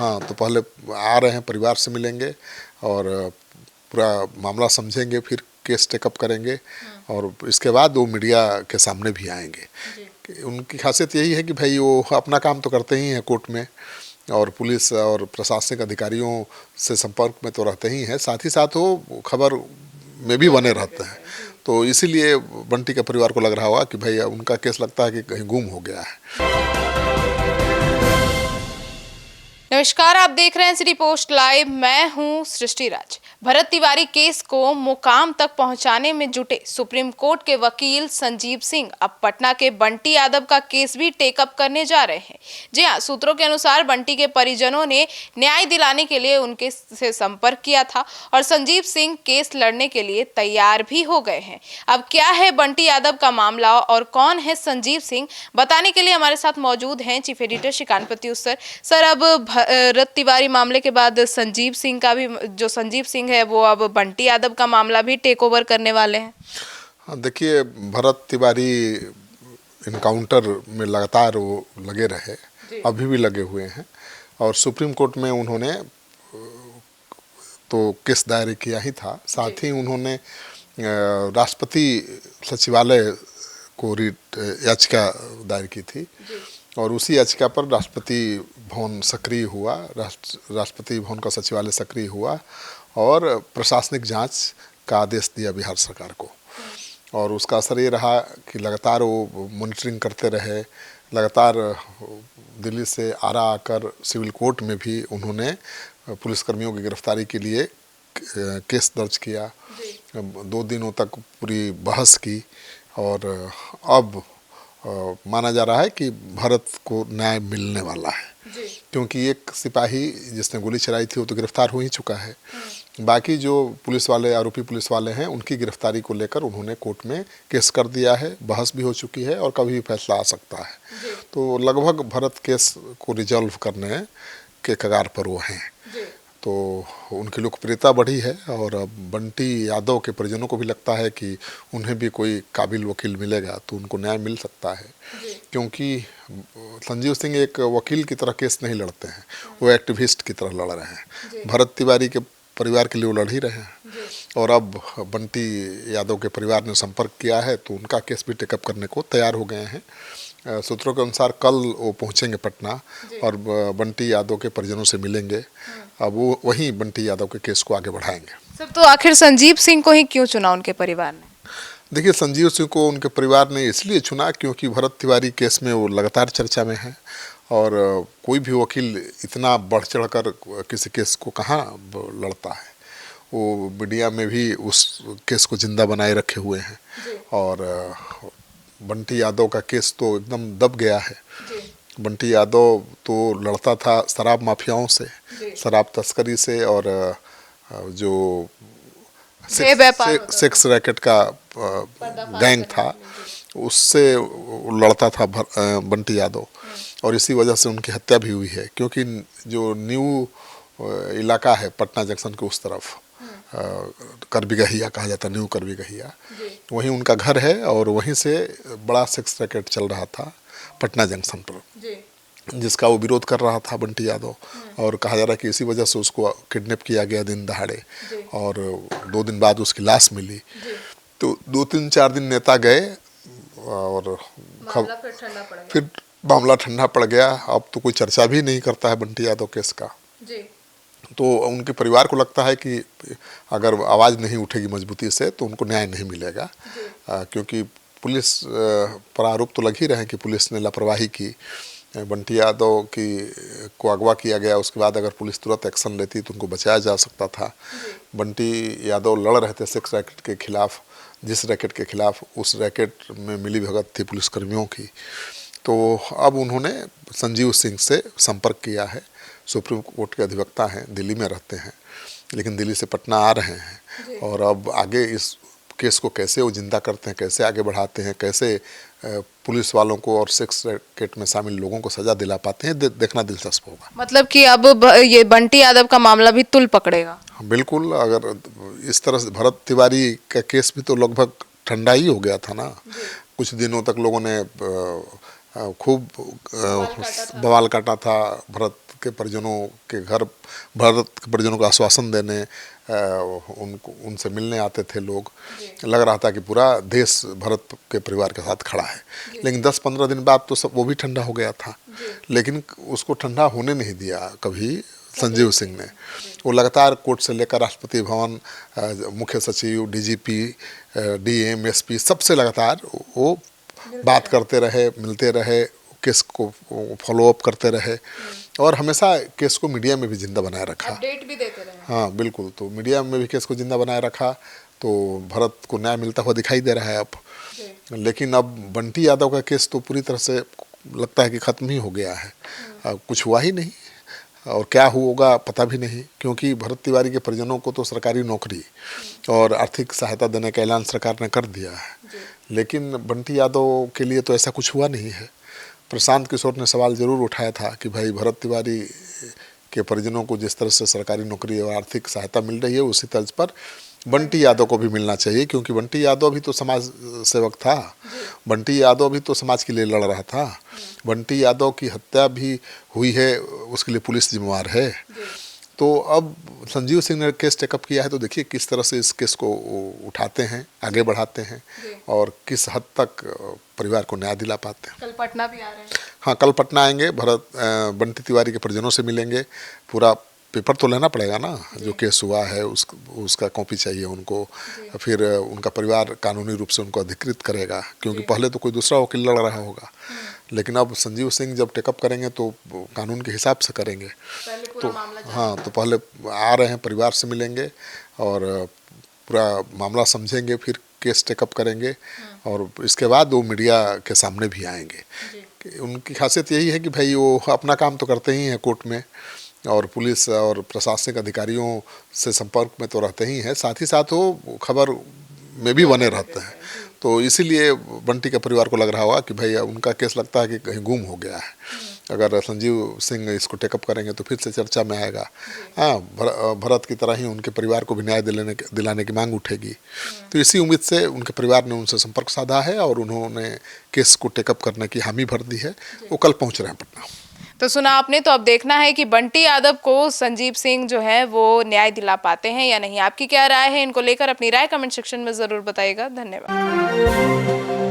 हाँ, तो पहले आ रहे हैं, परिवार से मिलेंगे और पूरा मामला समझेंगे, फिर केस टेकअप करेंगे और इसके बाद वो मीडिया के सामने भी आएंगे। उनकी खासियत यही है कि भाई वो अपना काम तो करते ही हैं कोर्ट में और पुलिस और प्रशासनिक अधिकारियों से संपर्क में तो रहते ही हैं, साथ ही साथ वो खबर में भी बने रहते हैं। तो इसीलिए बंटी के परिवार को लग रहा होगा कि भाई उनका केस लगता है कि कहीं गुम हो गया है। नमस्कार, आप देख रहे हैं सिटी पोस्ट लाइव। मैं हूं सृष्टि राज। भरत तिवारी केस को मुकाम तक पहुंचाने में जुटे सुप्रीम कोर्ट के वकील संजीव सिंह अब पटना के बंटी यादव का केस भी टेकअप करने जा रहे हैं। जी हां, सूत्रों के अनुसार बंटी के परिजनों ने न्याय दिलाने के लिए उनके से संपर्क किया था और संजीव सिंह केस लड़ने के लिए तैयार भी हो गए हैं। अब क्या है बंटी यादव का मामला और कौन है संजीव सिंह, बताने के लिए हमारे साथ मौजूद हैं chief editor Shrikant Pratyush sir. अब भरत तिवारी मामले के बाद संजीव सिंह का भी, जो संजीव सिंह है वो अब बंटी यादव का मामला भी टेक ओवर करने वाले हैं। हाँ, देखिए, भरत तिवारी इनकाउंटर में लगातार वो लगे रहे, अभी भी लगे हुए हैं और सुप्रीम कोर्ट में उन्होंने तो केस दायर किया ही था, साथ ही उन्होंने राष्ट्रपति सचिवालय को याचिका दायर की थी और उसी याचिका पर राष्ट्रपति भवन सक्रिय हुआ, राष्ट्रपति भवन का सचिवालय सक्रिय हुआ और प्रशासनिक जांच का आदेश दिया बिहार सरकार को। और उसका असर ये रहा कि लगातार वो मॉनिटरिंग करते रहे, लगातार दिल्ली से आरा आकर सिविल कोर्ट में भी उन्होंने पुलिसकर्मियों की गिरफ्तारी के लिए केस दर्ज किया, 2 दिनों तक पूरी बहस की और अब माना जा रहा है कि भरत को न्याय मिलने वाला है, क्योंकि एक सिपाही जिसने गोली चलाई थी वो तो गिरफ्तार हो ही चुका है। बाकी जो पुलिस वाले, आरोपी पुलिस वाले हैं, उनकी गिरफ्तारी को लेकर उन्होंने कोर्ट में केस कर दिया है, बहस भी हो चुकी है और कभी भी फैसला आ सकता है। तो लगभग भरत केस को रिजॉल्व करने के कगार पर वो हैं। तो उनकी लोकप्रियता बढ़ी है और अब बंटी यादव के परिजनों को भी लगता है कि उन्हें भी कोई काबिल वकील मिलेगा तो उनको न्याय मिल सकता है, क्योंकि संजीव सिंह एक वकील की तरह केस नहीं लड़ते हैं, वो एक्टिविस्ट की तरह लड़ रहे हैं। भरत तिवारी के परिवार के लिए वो लड़ ही रहे हैं और अब बंटी यादव के परिवार ने संपर्क किया है तो उनका केस भी टेकअप करने को तैयार हो गए हैं। सूत्रों के अनुसार कल वो पहुंचेंगे पटना और बंटी यादव के परिजनों से मिलेंगे। अब वो वहीं बंटी यादव के केस को आगे बढ़ाएंगे। सर, तो आखिर संजीव सिंह को ही क्यों चुना उनके परिवार ने? देखिए, संजीव सिंह को उनके परिवार ने इसलिए चुना क्योंकि भरत तिवारी केस में वो लगातार चर्चा में है और कोई भी वकील इतना बढ़ चढ़ कर किसी केस को कहाँ लड़ता है। वो मीडिया में भी उस केस को जिंदा बनाए रखे हुए हैं और बंटी यादव का केस तो एकदम दब गया है। बंटी यादव तो लड़ता था शराब माफियाओं से, शराब तस्करी से और जो सेक्स रैकेट का गैंग था उससे लड़ता था बंटी यादव और इसी वजह से उनकी हत्या भी हुई है, क्योंकि जो न्यू इलाका है पटना जंक्शन के उस तरफ, करबीगहिया कहा जाता है, न्यू करबीगहिया, वहीं उनका घर है और वहीं से बड़ा सेक्स रैकेट चल रहा था पटना जंक्शन पर, जिसका वो विरोध कर रहा था बंटी यादव और कहा जा रहा है कि इसी वजह से उसको किडनैप किया गया दिन दहाड़े और 2 दिन बाद उसकी लाश मिली। तो 2-3-4 दिन नेता गए और फिर मामला ठंडा पड़ गया। अब तो कोई चर्चा भी नहीं करता है बंटी यादव केस का। तो उनके परिवार को लगता है कि अगर आवाज़ नहीं उठेगी मजबूती से तो उनको न्याय नहीं मिलेगा, क्योंकि पुलिस पर आरोप तो लग ही रहे हैं कि पुलिस ने लापरवाही की। बंटी यादव को अगवा किया गया, उसके बाद अगर पुलिस तुरंत एक्शन लेती तो उनको बचाया जा सकता था। बंटी यादव लड़ रहे थे सेक्स रैकेट के खिलाफ, जिस रैकेट के खिलाफ उस रैकेट में मिली भगत थी पुलिसकर्मियों की। तो अब उन्होंने संजीव सिंह से संपर्क किया है। सुप्रीम कोर्ट के अधिवक्ता हैं, दिल्ली में रहते हैं, लेकिन दिल्ली से पटना आ रहे हैं और अब आगे इस केस को कैसे वो जिंदा करते हैं, कैसे आगे बढ़ाते हैं, कैसे पुलिस वालों को और सेक्स रैकेट में शामिल लोगों को सजा दिला पाते हैं, देखना दिलचस्प होगा। मतलब कि अब ये बंटी यादव का मामला भी तुल पकड़ेगा? बिल्कुल, अगर इस तरह से भरत तिवारी का केस भी तो लगभग ठंडा ही हो गया था ना। कुछ दिनों तक लोगों ने खूब बवाल काटा था भरत के परिजनों के घर, भरत के परिजनों को आश्वासन देने उनसे मिलने आते थे लोग। लग रहा था कि पूरा देश भरत के परिवार के साथ खड़ा है। लेकिन 10-15 दिन बाद तो सब वो भी ठंडा हो गया था, लेकिन उसको ठंडा होने नहीं दिया कभी संजीव सिंह ने। वो लगातार कोर्ट से लेकर राष्ट्रपति भवन, मुख्य सचिव, डीजीपी, डीएम, एसपी, सबसे लगातार वो बात करते रहे, मिलते रहे, केस को फॉलो अप करते रहे और हमेशा केस को मीडिया में भी जिंदा बनाए रखा, अपडेट भी देते रहे। हाँ बिल्कुल। तो मीडिया में भी केस को जिंदा बनाए रखा, तो भरत को न्याय मिलता हुआ दिखाई दे रहा है अब। लेकिन अब बंटी यादव का केस तो पूरी तरह से लगता है कि ख़त्म ही हो गया है। कुछ हुआ ही नहीं और क्या होगा पता भी नहीं, क्योंकि भरत तिवारी के परिजनों को तो सरकारी नौकरी और आर्थिक सहायता देने का ऐलान सरकार ने कर दिया है, लेकिन बंटी यादव के लिए तो ऐसा कुछ हुआ नहीं है। प्रशांत किशोर ने सवाल ज़रूर उठाया था कि भाई भरत तिवारी के परिजनों को जिस तरह से सरकारी नौकरी और आर्थिक सहायता मिल रही है, उसी तर्ज पर बंटी यादव को भी मिलना चाहिए, क्योंकि बंटी यादव भी तो समाज सेवक था, बंटी यादव भी तो समाज के लिए लड़ रहा था, बंटी यादव की हत्या भी हुई है, उसके लिए पुलिस जिम्मेवार है। तो अब संजीव सिंह ने केस टेकअप किया है, तो देखिए किस तरह से इस केस को उठाते हैं, आगे बढ़ाते हैं और किस हद तक परिवार को न्याय दिला पाते हैं। कल पटना भी आ रहे हैं। हाँ, कल पटना आएंगे, बंटी तिवारी के परिजनों से मिलेंगे। पूरा पेपर तो लेना पड़ेगा ना, जो केस हुआ है उसका कॉपी चाहिए उनको, फिर उनका परिवार कानूनी रूप से उनको अधिकृत करेगा, क्योंकि पहले तो कोई दूसरा वकील लड़ रहा होगा, लेकिन अब संजीव सिंह जब टेकअप करेंगे तो कानून के हिसाब से करेंगे। तो हाँ, तो पहले आ रहे हैं, परिवार से मिलेंगे और पूरा मामला समझेंगे, फिर केस टेकअप करेंगे और इसके बाद वो मीडिया के सामने भी आएंगे। उनकी खासियत यही है कि भाई वो अपना काम तो करते ही हैं कोर्ट में, और पुलिस और प्रशासनिक अधिकारियों से संपर्क में तो रहते ही हैं, साथ ही साथ वो खबर में भी बने रहते हैं। तो इसीलिए बंटी के परिवार को लग रहा होगा कि भाई उनका केस लगता है कि कहीं गुम हो गया है। अगर संजीव सिंह इसको टेकअप करेंगे तो फिर से चर्चा में आएगा। हाँ, भरत की तरह ही उनके परिवार को भी न्याय दिलाने की मांग उठेगी। तो इसी उम्मीद से उनके परिवार ने उनसे संपर्क साधा है और उन्होंने केस को टेकअप करने की हामी भर दी है। वो कल पहुँच रहे हैं पटना। तो सुना आपने, तो अब देखना है कि बंटी यादव को संजीव सिंह जो है वो न्याय दिला पाते हैं या नहीं। आपकी क्या राय है इनको लेकर? अपनी राय कमेंट सेक्शन में ज़रूर बताइएगा। धन्यवाद।